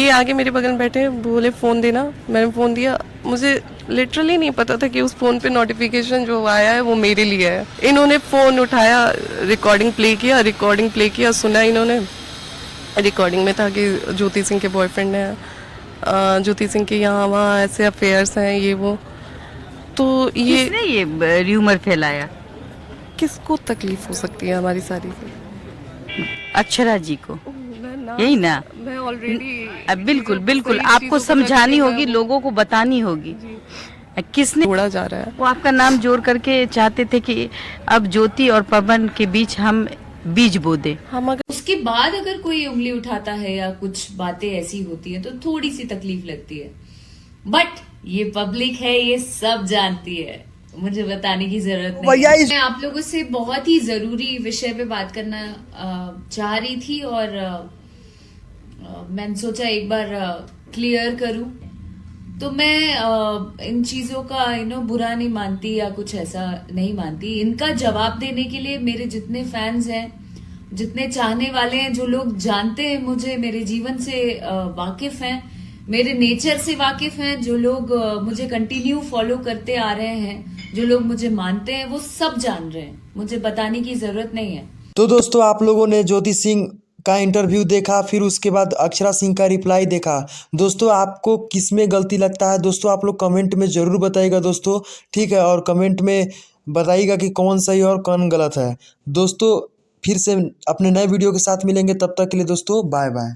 ये आगे मेरे बगल में बैठे बोले फ़ोन देना, मैंने फ़ोन दिया। मुझे लिटरली नहीं पता था कि उस फ़ोन पे नोटिफिकेशन जो आया है वो मेरे लिए है। इन्होंने फ़ोन उठाया, रिकॉर्डिंग प्ले किया, सुना इन्होंने। रिकॉर्डिंग में था कि ज्योति सिंह के बॉयफ्रेंड हैं, ज्योति सिंह के यहाँ वहाँ ऐसे अफेयर्स हैं, ये वो। तो ये किसने ये र्यूमर फैलाया? किसको तकलीफ हो सकती है हमारी सारी से? अक्षरा जी को, यही ना? मैं ऑलरेडी बिल्कुल बिल्कुल, आपको समझानी होगी, लोगों को बतानी होगी। किसने जोड़ा जा रहा है। वो आपका नाम जोड़ करके चाहते थे कि अब ज्योति और पवन के बीच हम बीज बो दे। हम अगर उसके बाद अगर कोई उंगली उठाता है या कुछ बातें ऐसी होती है तो थोड़ी सी तकलीफ लगती है, बट ये पब्लिक है, ये सब जानती है, मुझे बताने की जरूरत नहीं है। मैं आप लोगों से बहुत ही जरूरी विषय पे बात करना चाह रही थी और मैंने सोचा एक बार क्लियर करूं। तो मैं इन चीजों का बुरा नहीं मानती या कुछ ऐसा नहीं मानती। इनका जवाब देने के लिए मेरे जितने फैंस हैं, जितने चाहने वाले हैं, जो लोग जानते हैं मुझे, मेरे जीवन से वाकिफ हैं, मेरे नेचर से वाकिफ हैं, जो लोग मुझे कंटिन्यू फॉलो करते आ रहे हैं, जो लोग मुझे मानते हैं, वो सब जान रहे हैं, मुझे बताने की जरूरत नहीं है। तो दोस्तों, आप लोगों ने ज्योति सिंह का इंटरव्यू देखा, फिर उसके बाद अक्षरा सिंह का रिप्लाई देखा। दोस्तों, आपको किस में गलती लगता है दोस्तों, आप लोग कमेंट में ज़रूर बताइएगा दोस्तों, ठीक है। और कमेंट में बताइएगा कि कौन सही और कौन गलत है दोस्तों। फिर से अपने नए वीडियो के साथ मिलेंगे, तब तक के लिए दोस्तों बाय बाय।